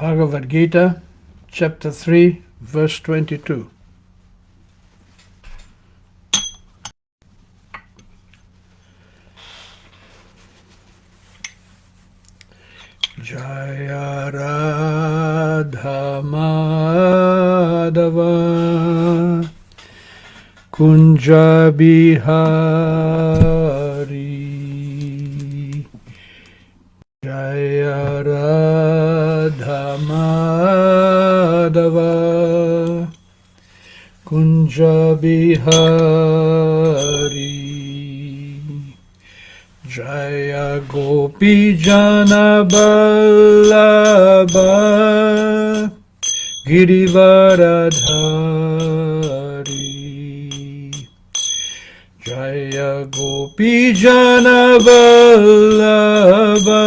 Bhagavad Gita, chapter 3, verse 22. Jaya Radha Madhava Kunja Bihari Jaya Radha Madhava Kunja Bihari Jaya Gopi Jana Vallabha Girivaradhari Jaya Gopi Jana Vallabha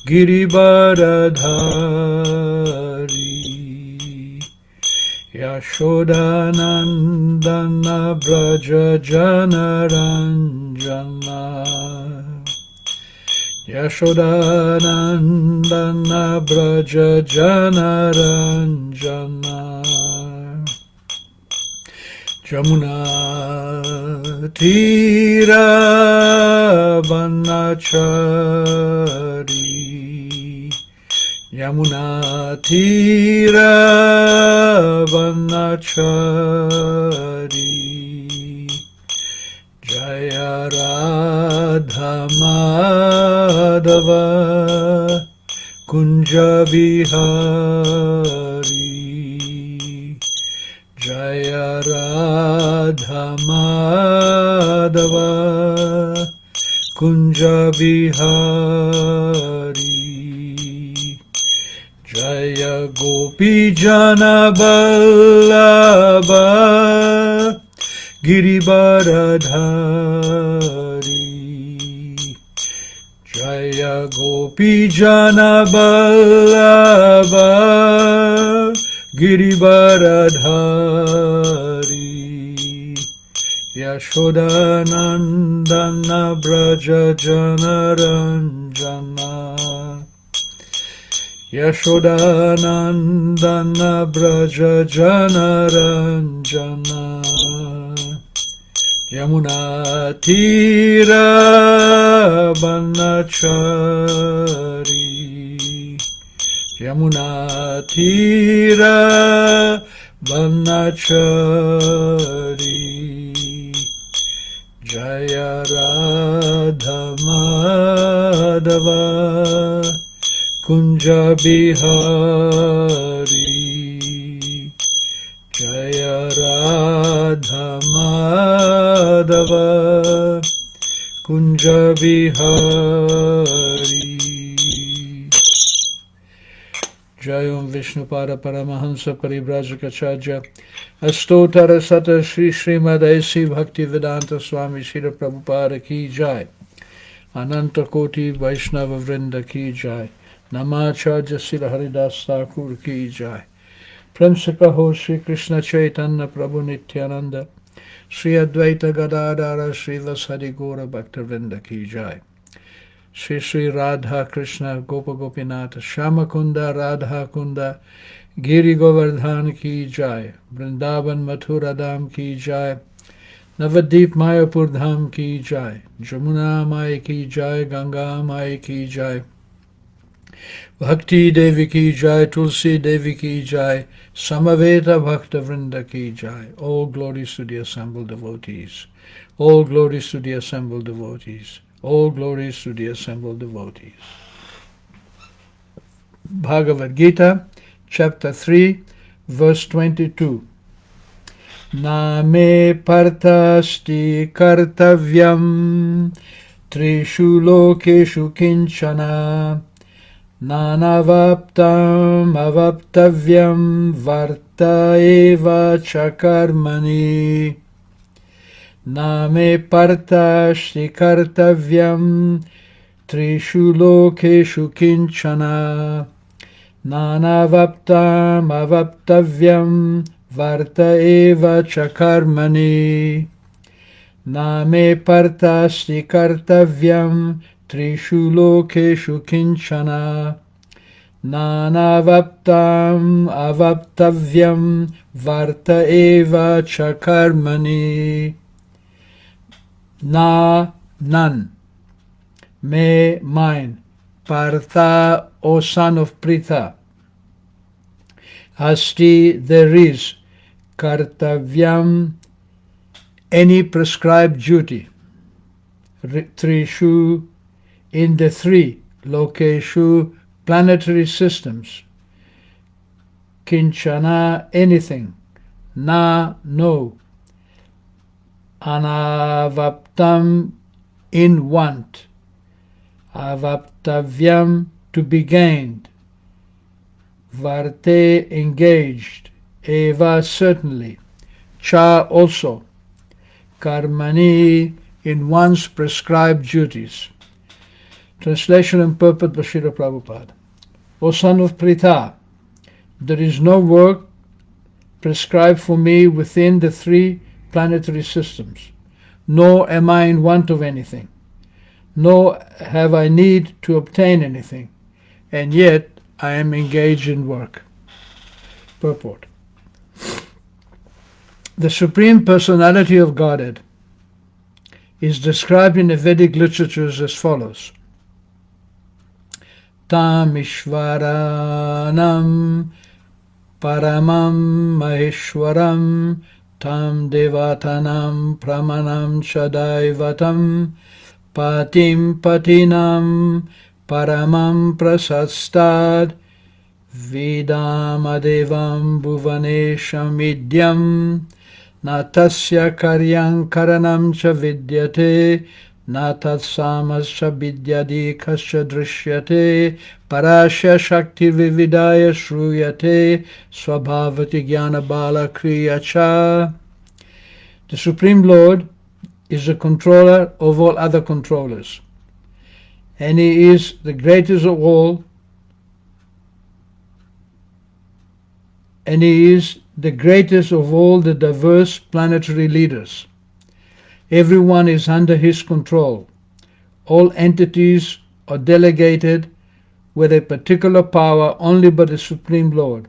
Girivaradhari Yashodanandana Braja Janaranjana Yashodanandana Braja Janaranjana Jamuna Tira Vanachari Yamuna Tira Vanachari Jaya Radha Madhava Kunja Bihari Jaya Radha Madhava Kunja Bihari Jaya Gopi Jana Vallabha Girivaradhari Jaya Gopi Jana Vallabha Girivaradhari Yashodanandana Braja Janaranjana Yashodanandana Braja Janaranjana Yamuna Tira Vanachari Yamuna Tira Vanachari Jaya Radha Madhava Kunja Bihari Jaya Radha Madhava Kunja Bihari Jayam Vishnupada Paramahansa Parivrajakachaja Astotara Sata Shri Srimad A.C. Bhaktivedanta Swami Srila Prabhupada Ki Jai Ananta Koti Vaishnava Vrinda Ki Jai Namacharya Srila Haridas Thakur Ki Jai Prem se kaho Shri Krishna Chaitanya Prabhu Nityananda Shri Advaita Gadadara Shri Vasadi Gora Bhaktivinoda Ki Jai Shri Shri Radha Krishna Gopa Gopinath Shama Kunda Radha Kunda Giri Govardhan Ki Jai Vrindavan Mathura Dham Ki Jai Navadip Mayapur Dham Ki Jai Jamuna Mai Ki Jai Ganga Mai Ki Jai Bhakti Devi Ki Jai, Tulsi Devi Ki Jai, Samaveta Bhakta Vrinda Ki Jai. All glories to the assembled devotees. All glories to the assembled devotees. All glories to the assembled devotees. Bhagavad Gita, chapter 3, verse 22. Name partasti kartavyam trishu lokeshu kinchana Nanavaptam avaptavyam varta eva chakarmani Name partashti kartavyam trishu lokeshu kinchana Nanavaptam avaptavyam varta eva chakarmani Name partasti kartavyam trishu lokeshu kinchana nanavaptam avaptavyam varta eva cha karmani. Na, none. Me, mine. Partha, O son of Pritha. Asti, there is. Kartavyam, any prescribed duty. Trishu, in the three. Lokeshu, planetary systems. Kinchana, anything. Na, no. Anavaptam, in want. Avaptavyam, to be gained. Varte, engaged. Eva, certainly. Cha, also. Karmani, in one's prescribed duties. Translation and purport by Srila Prabhupada. O son of Pritha, there is no work prescribed for me within the three planetary systems, nor am I in want of anything, nor have I need to obtain anything, and yet I am engaged in work. Purport. The Supreme Personality of Godhead is described in the Vedic literatures as follows. Tam Ishvaranam Paramam Maheshwaram Tam Devatanam Pramanam Chadaivatam Patim Patinam Paramam Prasastad Vidamadevam Bhuvaneshamidyam Natasya Karyam Karanam Cha Vidyate Natatsamascha Vidyadi Kascha Drishyate Parasya Shakti Vividaya Shruyate Swabhavati Jnana Bala Kriyacha. The Supreme Lord is the controller of all other controllers, and He is the greatest of all, and He is the greatest of all the diverse planetary leaders. Everyone is under His control. All entities are delegated with a particular power only by the Supreme Lord.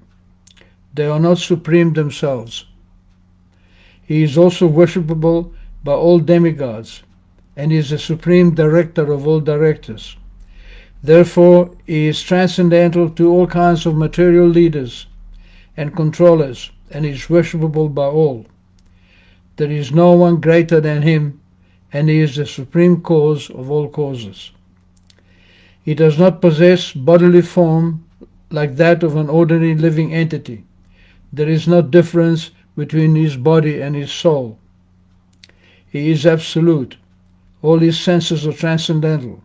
They are not supreme themselves. He is also worshipable by all demigods, and is the supreme director of all directors. Therefore, He is transcendental to all kinds of material leaders and controllers, and is worshipable by all. There is no one greater than Him, and He is the supreme cause of all causes. He does not possess bodily form like that of an ordinary living entity. There is no difference between His body and His soul. He is absolute. All His senses are transcendental.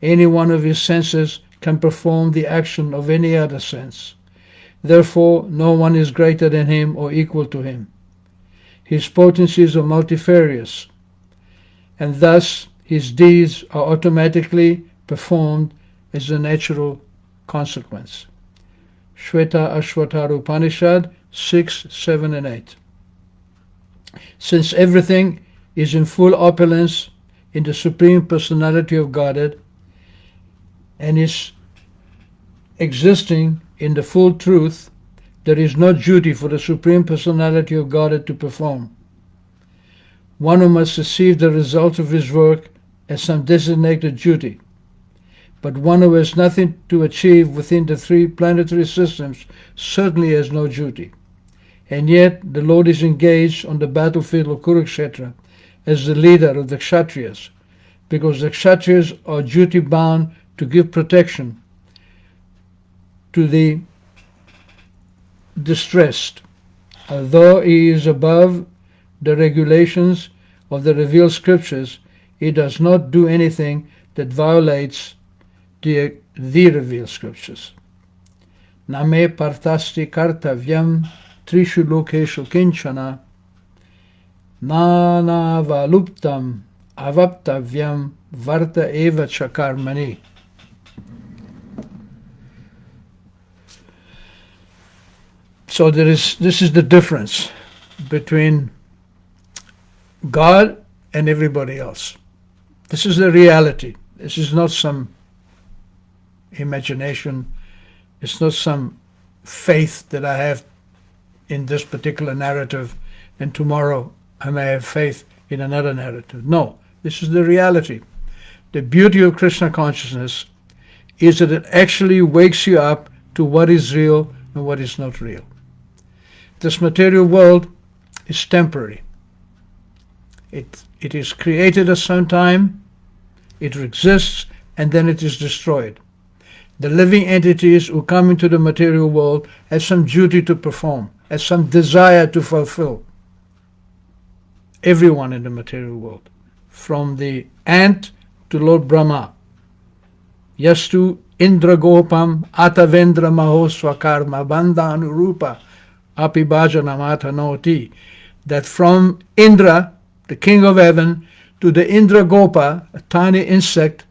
Any one of His senses can perform the action of any other sense. Therefore, no one is greater than Him or equal to Him. His potencies are multifarious, and thus His deeds are automatically performed as a natural consequence. Shweta Ashwatara Upanishad 6, 7 and 8. Since everything is in full opulence in the Supreme Personality of Godhead and is existing in the full truth, there is no duty for the Supreme Personality of Godhead to perform. One who must receive the result of his work as some designated duty, but one who has nothing to achieve within the three planetary systems certainly has no duty. And yet the Lord is engaged on the battlefield of Kurukshetra as the leader of the Kshatriyas, because the Kshatriyas are duty-bound to give protection to the distressed. Although He is above the regulations of the revealed scriptures, He does not do anything that violates the revealed scriptures. Name partasti kartavyam trishu lokeshu kinchana nana valuptam avaptavyam varta eva chakarmani. So this is the difference between God and everybody else. This is the reality. This is not some imagination It's not some faith that I have in this particular narrative, and tomorrow I may have faith in another narrative. No, this is the reality. The beauty of Krishna consciousness is that it actually wakes you up to what is real and what is not real. This material world is temporary. It is created at some time, it exists, and then it is destroyed. The living entities who come into the material world have some duty to perform, have some desire to fulfill. Everyone in the material world, from the ant to Lord Brahma. Yastu Indra Gopam Atavendra Mahoswakarma Bandhanurupa Apibhajanamata Noti. That from Indra, the king of heaven, to the Indra Gopa, a tiny insect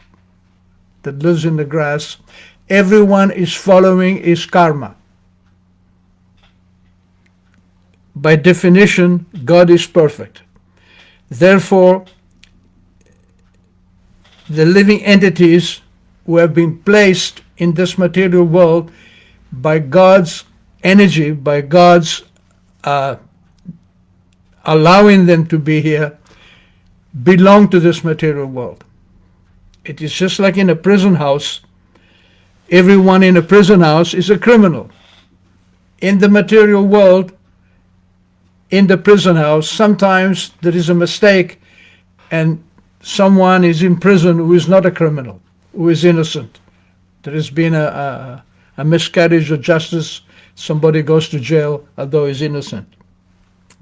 that lives in the grass, everyone is following his karma. By definition, God is perfect. Therefore, the living entities who have been placed in this material world by God's energy, by God's allowing them to be here, belong to this material world. It is just like in a prison house. Everyone in a prison house is a criminal. In the material world, in the prison house, sometimes there is a mistake and someone is in prison who is not a criminal, who is innocent. There has been a miscarriage of justice. Somebody goes to jail although he's innocent.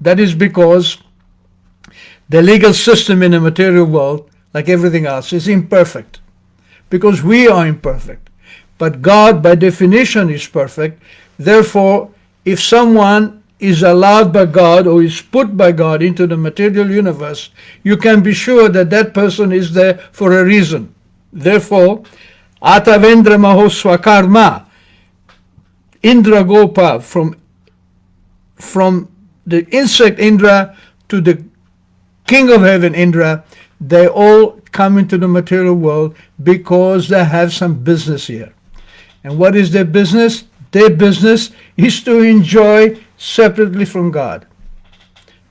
That is because the legal system in the material world, like everything else, is imperfect. Because we are imperfect. But God, by definition, is perfect. Therefore, if someone is allowed by God or is put by God into the material universe, you can be sure that that person is there for a reason. Therefore, Atavendra Mahoswakarma, Indra Gopa, from the insect Indra to the king of heaven Indra, they all come into the material world because they have some business here. And what is their business? Their business is to enjoy separately from God.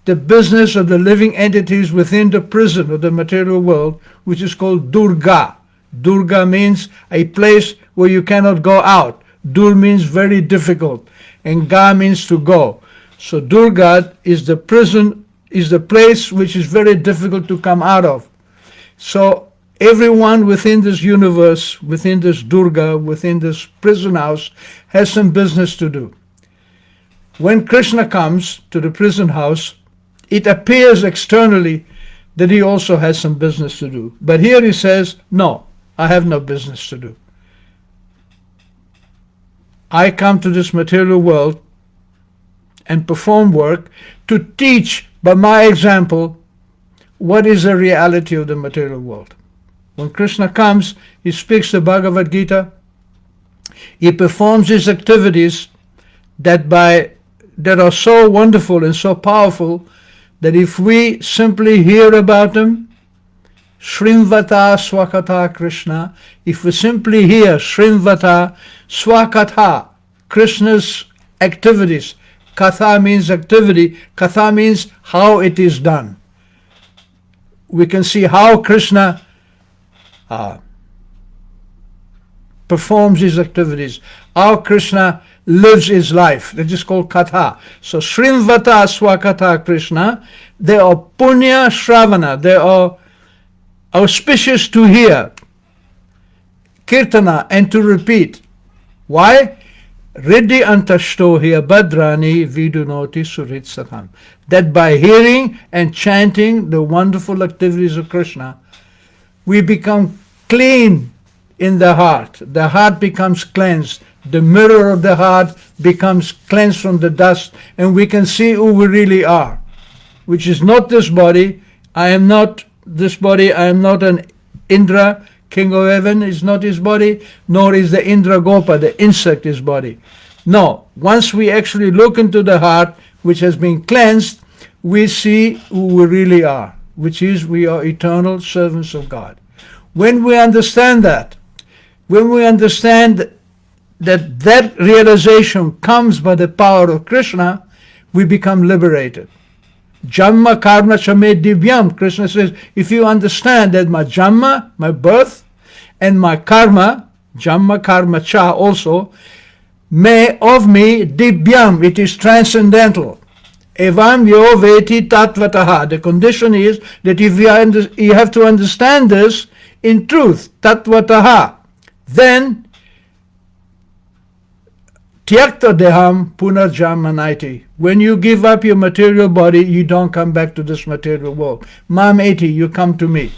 The business of the living entities within the prison of the material world, which is called Durga. Durga means a place where you cannot go out. Dur means very difficult, and Ga means to go. So Durga is the prison, is the place which is very difficult to come out of. So everyone within this universe, within this Durga, within this prison house, has some business to do. When Krishna comes to the prison house, it appears externally that he also has some business to do. But here he says, no, I have no business to do. I come to this material world and perform work to teach by my example what is the reality of the material world. When Krishna comes, he speaks the Bhagavad Gita. He performs his activities that are so wonderful and so powerful that if we simply hear about them, Shrimvata Swakatha Krishna, if we simply hear Shrimvata Swakatha, Krishna's activities. Katha means activity. Katha means how it is done. We can see how Krishna performs his activities, how Krishna lives his life. That is called Katha. So Shrimvata Swakatha Krishna, they are punya shravana, they are auspicious to hear, kirtana, and to repeat. Why? Riddhi antashtohya badrani vidunoti surit satam. That by hearing and chanting the wonderful activities of Krishna, we become clean in the heart. The heart becomes cleansed. The mirror of the heart becomes cleansed from the dust, and we can see who we really are, which is not this body. I am not this body. I am not an Indra. King of heaven is not his body, nor is the Indra Gopa, the insect, his body. No, once we actually look into the heart, which has been cleansed, we see who we really are, which is we are eternal servants of God. When we understand that, when we understand that realization comes by the power of Krishna, we become liberated. Jamma karma chame divyam. Krishna says, if you understand that my jamma, my birth, and my karma, jamma karma cha also, me of me divyam, it is transcendental. Evam yo veti tatvataha. The condition is that if you have to understand this in truth, tatvataha, then tyakta deham punarjamanaiti. When you give up your material body, you don't come back to this material world. Mam eti, you come to me.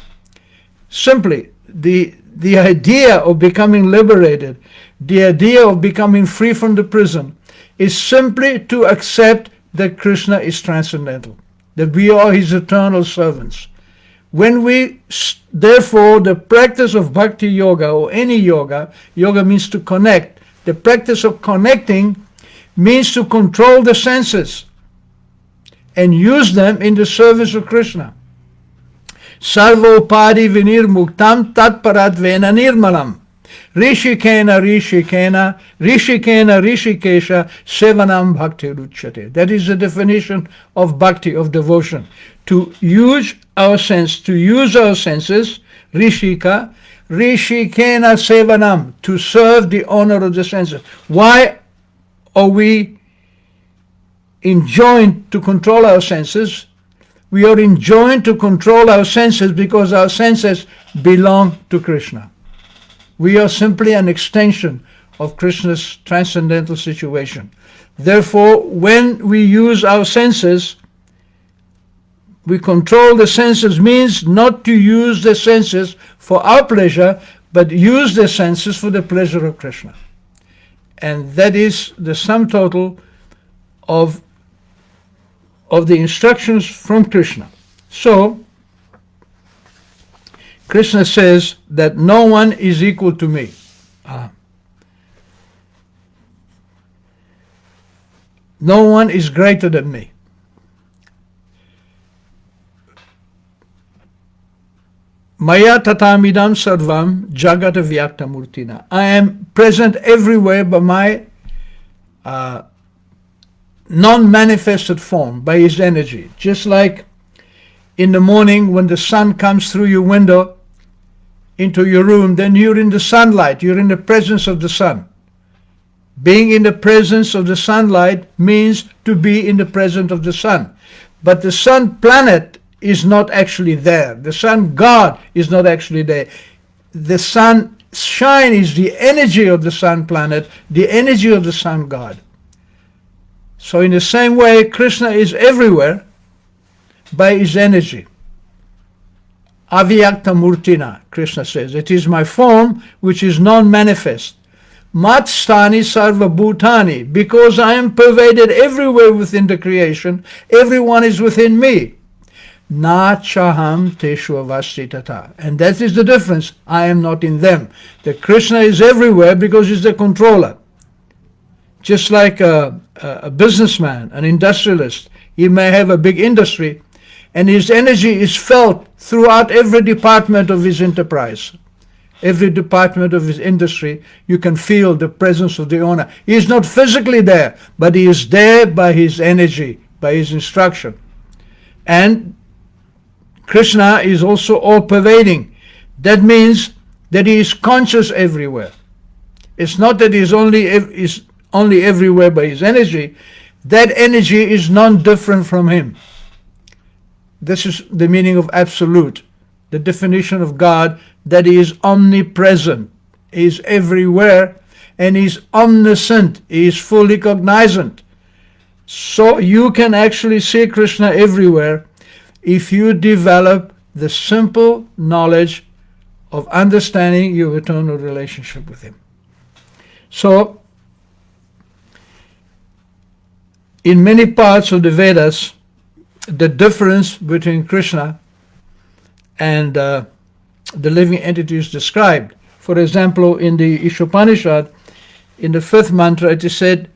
Simply, the idea of becoming liberated, the idea of becoming free from the prison, is simply to accept that Krishna is transcendental, that we are his eternal servants. When we, therefore, the practice of bhakti yoga or any yoga, yoga means to connect. The practice of connecting means to control the senses and use them in the service of Krishna. Sarvopadi vinirmuktam tatparadvena nirmalam. Rishikena rishikesha sevanam bhakti ruchyate. That is the definition of bhakti, of devotion. To use our senses, rishikena sevanam, to serve the honor of the senses. Why are we enjoined to control our senses? We are enjoined to control our senses because our senses belong to Krishna. We are simply an extension of Krishna's transcendental situation. Therefore, when we use our senses, we control the senses means not to use the senses for our pleasure, but use the senses for the pleasure of Krishna. And that is the sum total of the instructions from Krishna. So, Krishna says that no one is equal to me. No one is greater than me. Maya tatamidam sarvam jagata vyakta murtina. I am present everywhere by my non-manifested form, by his energy. Just like in the morning when the sun comes through your window into your room, then you're in the sunlight, you're in the presence of the sun. Being in the presence of the sunlight means to be in the presence of the sun. But the sun planet is not actually there. The sun God is not actually there. The sun shine is the energy of the sun planet, the energy of the sun God. So in the same way, Krishna is everywhere by his energy. Avyakta murtina, Krishna says. It is my form which is non-manifest. Matstani sarva bhutani, because I am pervaded everywhere within the creation, everyone is within me. Na chaham teshu avastitata. And that is the difference. I am not in them. The Krishna is everywhere because he's the controller. Just like a businessman, an industrialist, he may have a big industry, and his energy is felt throughout every department of his enterprise. Every department of his industry, you can feel the presence of the owner. He is not physically there, but he is there by his energy, by his instruction. And Krishna is also all-pervading. That means that he is conscious everywhere. It's not that he is only everywhere by his energy. That energy is non-different from him. This is the meaning of absolute, the definition of God, that he is omnipresent, he is everywhere, and he is omniscient, he is fully cognizant. So you can actually see Krishna everywhere if you develop the simple knowledge of understanding your eternal relationship with him. So, in many parts of the Vedas, the difference between Krishna and the living entity is described. For example, in the Ishopanishad, in the 5th mantra, it is said,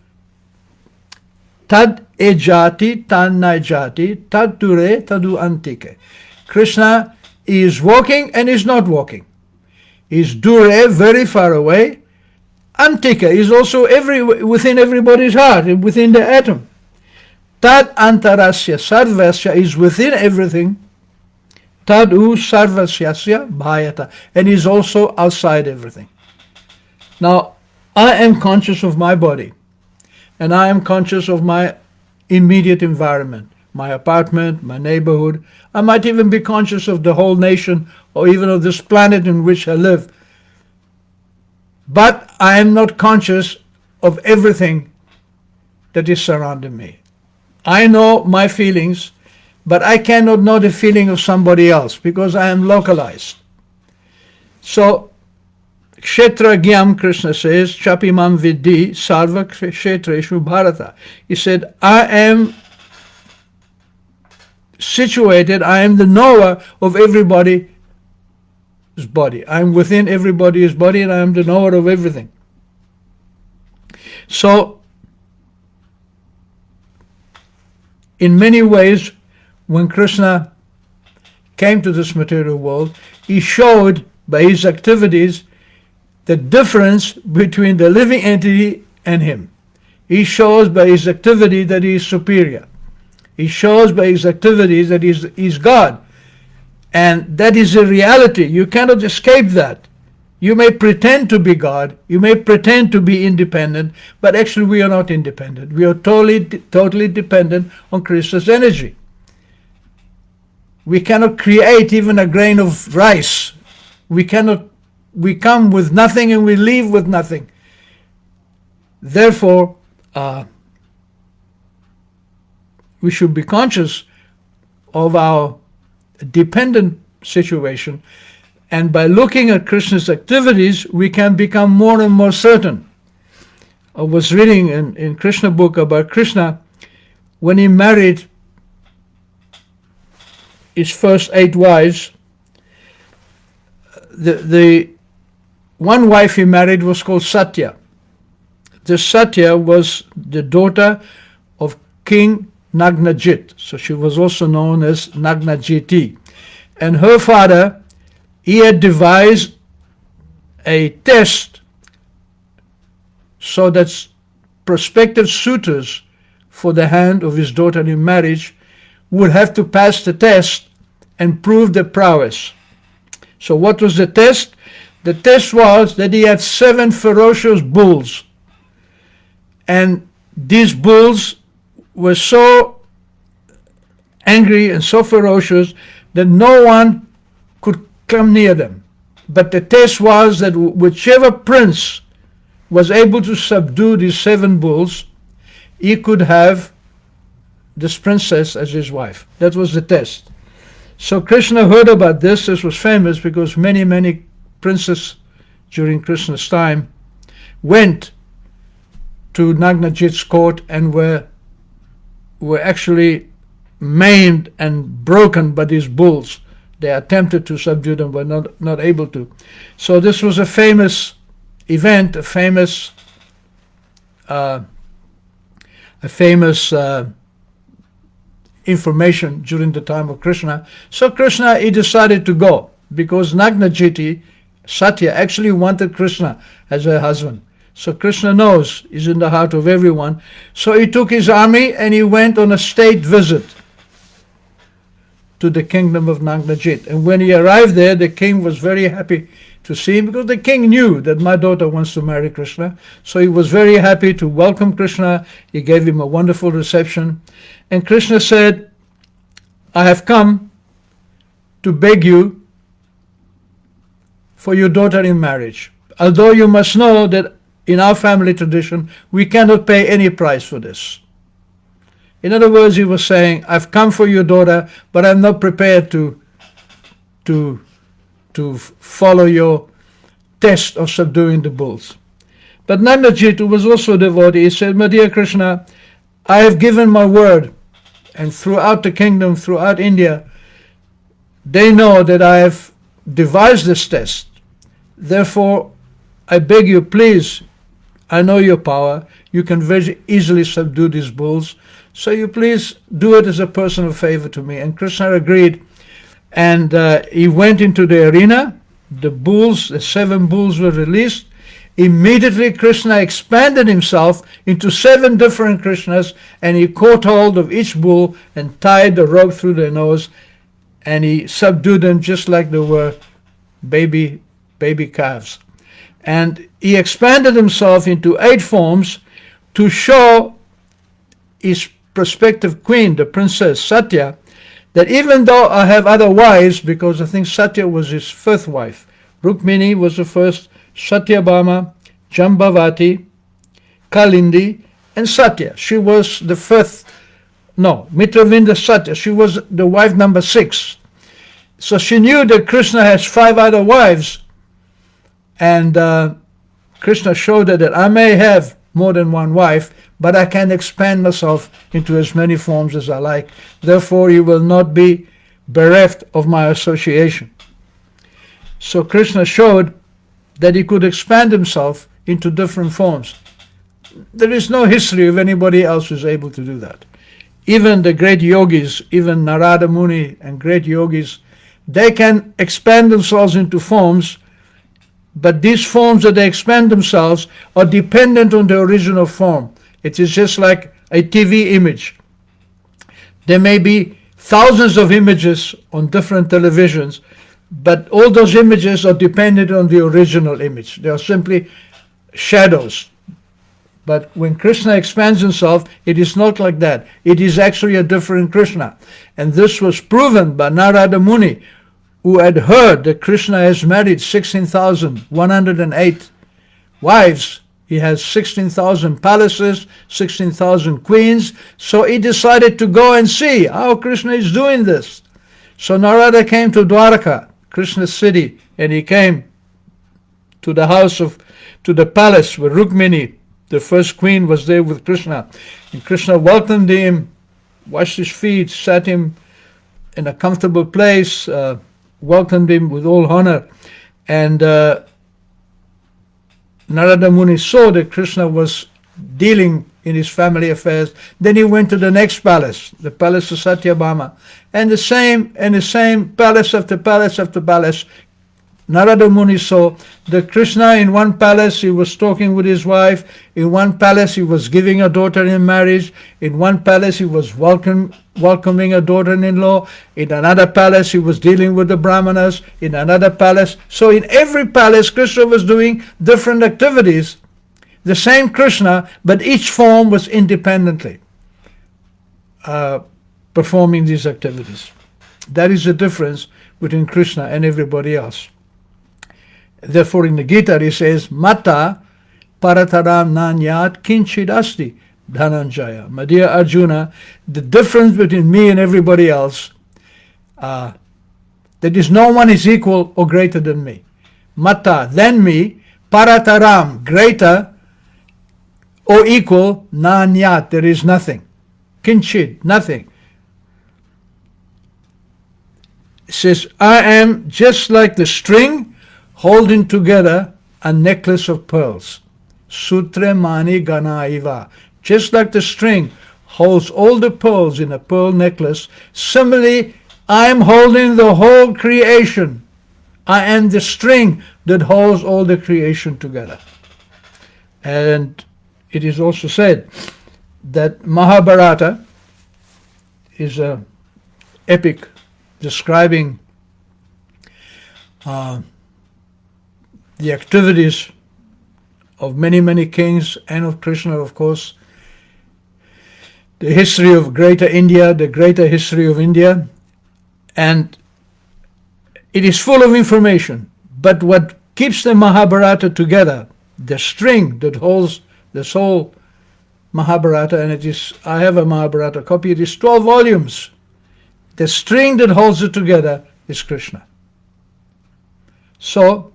Tad ejati, tan naijati, tad ture, tadu antike. Krishna is walking and is not walking. Is dure, very far away, Antika is also within everybody's heart, within the atom. Tad antarasya sarvasya is within everything. Tad u sarvasyasya bhayata, and is also outside everything. Now, I am conscious of my body, and I am conscious of my immediate environment, my apartment, my neighborhood. I might even be conscious of the whole nation or even of this planet in which I live. But I am not conscious of everything that is surrounding me. I know my feelings, but I cannot know the feeling of somebody else because I am localized. So, Kshetra Gyam, Krishna says, Chapimam Vidhi Sarva Kshetreshu Bharata. He said, I am situated, I am the knower of everybody's body. I am within everybody's body and I am the knower of everything. So, in many ways, when Krishna came to this material world, he showed by his activities the difference between the living entity and him. He shows by his activity that he is superior. He shows by his activities that he is God. And that is a reality. You cannot escape that. You may pretend to be God, you may pretend to be independent, but actually we are not independent. We are totally dependent on Krishna's energy. We cannot create even a grain of rice. We come with nothing and we leave with nothing. Therefore, we should be conscious of our dependent situation, and by looking at Krishna's activities, we can become more and more certain. I was reading in Krishna book about Krishna when he married his first 8 wives. The one wife he married was called Satya. This Satya was the daughter of King Nagnajit, so she was also known as Nagnajiti. And her father, he had devised a test so that prospective suitors for the hand of his daughter in marriage would have to pass the test and prove their prowess. So what was the test? The test was that he had 7 ferocious bulls. And these bulls were so angry and so ferocious that no one could come near them. But the test was that whichever prince was able to subdue these 7 bulls, he could have this princess as his wife. That was the test. So Krishna heard about this. This was famous because many princes during Krishna's time went to Nagnajit's court and were actually maimed and broken by these bulls. They attempted to subdue them, but not able to. So this was a famous event, a famous information during the time of Krishna. So Krishna, he decided to go because Nagnajiti, Satya, actually wanted Krishna as her husband. So Krishna knows he's in the heart of everyone. So he took his army and he went on a state visit to the kingdom of Nagnajit. And when he arrived there, the king was very happy to see him because the king knew that my daughter wants to marry Krishna. So he was very happy to welcome Krishna. He gave him a wonderful reception. And Krishna said, I have come to beg you for your daughter in marriage. Although you must know that in our family tradition, we cannot pay any price for this. In other words, he was saying, I've come for your daughter, but I'm not prepared to follow your test of subduing the bulls. But Nagnajit, who was also a devotee, he said, my dear Krishna, I have given my word, and throughout the kingdom, throughout India, they know that I have devised this test. Therefore, I beg you, please, I know your power. You can very easily subdue these bulls. So you please do it as a personal favor to me. And Krishna agreed. And he went into the arena. The 7 bulls were released. Immediately Krishna expanded himself into 7 different Krishnas, and he caught hold of each bull and tied the rope through their nose, and he subdued them just like they were baby calves. And he expanded himself into 8 forms to show his prospective queen, the princess Satya, that even though I have other wives, because I think Satya was his 5th wife. Rukmini was the first, Satyabhama, Jambavati, Kalindi, and Satya. She was the 5th, no, Mitravinda Satya. She was the wife number 6. So she knew that Krishna has 5 other wives, and Krishna showed her that I may have more than one wife, but I can expand myself into as many forms as I like. Therefore, you will not be bereft of my association. So Krishna showed that he could expand himself into different forms. There is no history of anybody else who's able to do that. Even the great yogis, even Narada Muni and great yogis, they can expand themselves into forms, but these forms that they expand themselves are dependent on the original form. It is just like a TV image. There may be thousands of images on different televisions, but all those images are dependent on the original image. They are simply shadows. But when Krishna expands himself, it is not like that. It is actually a different Krishna. And this was proven by Narada Muni, who had heard that Krishna has married 16,108 wives. He has 16,000 palaces, 16,000 queens. So he decided to go and see how Krishna is doing this. So Narada came to Dwarka, Krishna's city, and he came to the palace where Rukmini, the first queen, was there with Krishna. And Krishna welcomed him, washed his feet, sat him in a comfortable place, welcomed him with all honor. And Narada Muni saw that Krishna was dealing in his family affairs. Then he went to the next palace, the palace of Satyabhama. And the same palace after palace after palace, Narada Muni saw that Krishna in one palace he was talking with his wife, in one palace he was giving a daughter in marriage, in one palace he was welcoming a daughter-in-law, in another palace he was dealing with the brahmanas, in another palace. So in every palace Krishna was doing different activities, the same Krishna, but each form was independently performing these activities. That is the difference between Krishna and everybody else. Therefore in the Gita he says, Mata parataram nanyat kinchid asti dhananjaya. My dear Arjuna, the difference between me and everybody else, that is no one is equal or greater than me. Mata, than me, parataram, greater or equal, nanyat, there is nothing. Kinchid, nothing. It says, I am just like the string holding together a necklace of pearls. Sutre mani ganaiva. Just like the string holds all the pearls in a pearl necklace, similarly, I am holding the whole creation. I am the string that holds all the creation together. And it is also said that Mahabharata is an epic describing the activities of many, many kings and of Krishna, of course. The history of Greater India, the greater history of India. And it is full of information. But what keeps the Mahabharata together, the string that holds this whole Mahabharata, and it is, I have a Mahabharata copy, it is 12 volumes. The string that holds it together is Krishna. So,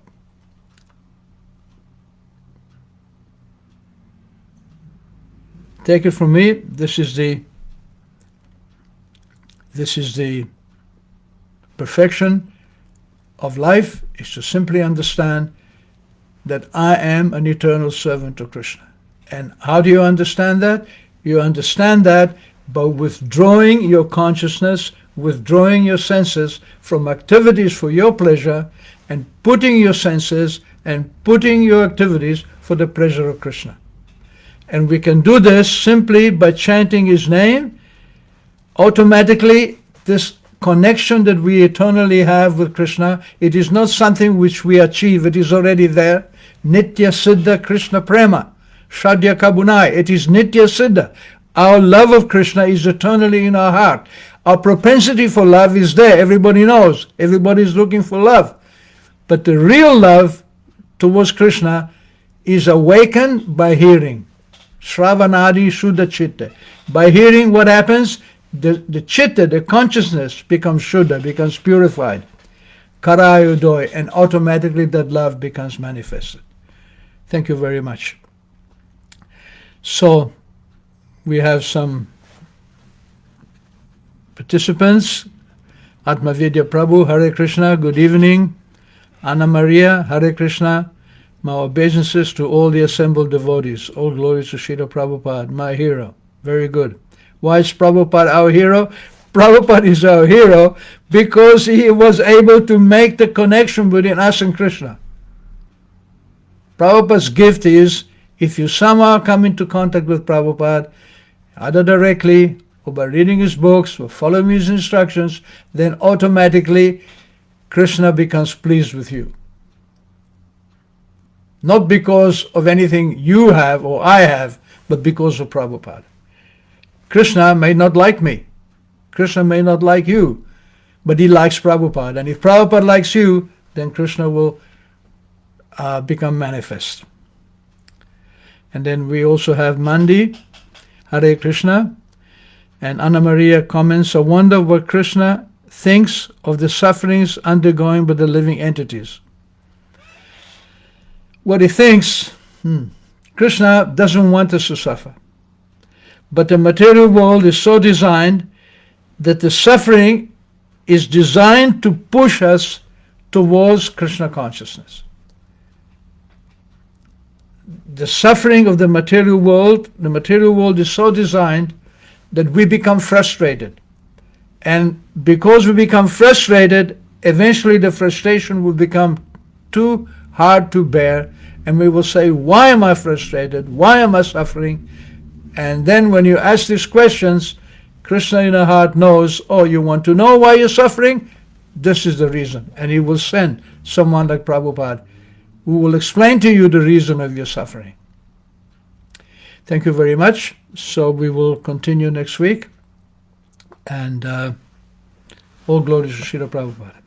take it from me, this is the perfection of life, is to simply understand that I am an eternal servant of Krishna. And how do you understand that? You understand that by withdrawing your consciousness, withdrawing your senses from activities for your pleasure, and putting your senses and putting your activities for the pleasure of Krishna. And we can do this simply by chanting his name. Automatically, this connection that we eternally have with Krishna, it is not something which we achieve, it is already there. Nitya Siddha Krishna Prema, Shadya Kabunai, it is Nitya Siddha. Our love of Krishna is eternally in our heart. Our propensity for love is there, everybody knows, everybody is looking for love. But the real love towards Krishna is awakened by hearing. Shravanadi Shuddha Chitta. By hearing, what happens? The chitta, the consciousness becomes Shuddha, becomes purified. Karayudoy, and automatically that love becomes manifested. Thank you very much. So, we have some participants. Atmavidya Prabhu, Hare Krishna, good evening. Anna Maria, Hare Krishna. My obeisances to all the assembled devotees. All glory to Srila Prabhupada, my hero. Very good. Why is Prabhupada our hero? Prabhupada is our hero because he was able to make the connection between us and Krishna. Prabhupada's gift is, if you somehow come into contact with Prabhupada, either directly or by reading his books or following his instructions, then automatically Krishna becomes pleased with you. Not because of anything you have or I have, but because of Prabhupada. Krishna may not like me. Krishna may not like you, but he likes Prabhupada. And if Prabhupada likes you, then Krishna will become manifest. And then we also have Mandi, Hare Krishna. And Anna Maria comments, I wonder what Krishna thinks of the sufferings undergoing by the living entities. What he thinks, Krishna doesn't want us to suffer. But the material world is so designed that the suffering is designed to push us towards Krishna consciousness. The suffering of the material world is so designed that we become frustrated. And because we become frustrated, eventually the frustration will become too hard to bear, and we will say, why am I frustrated? Why am I suffering? And then when you ask these questions, Krishna in our heart knows, oh, you want to know why you're suffering? This is the reason. And he will send someone like Prabhupada who will explain to you the reason of your suffering. Thank you very much. So we will continue next week. And all glory to Srila Prabhupada.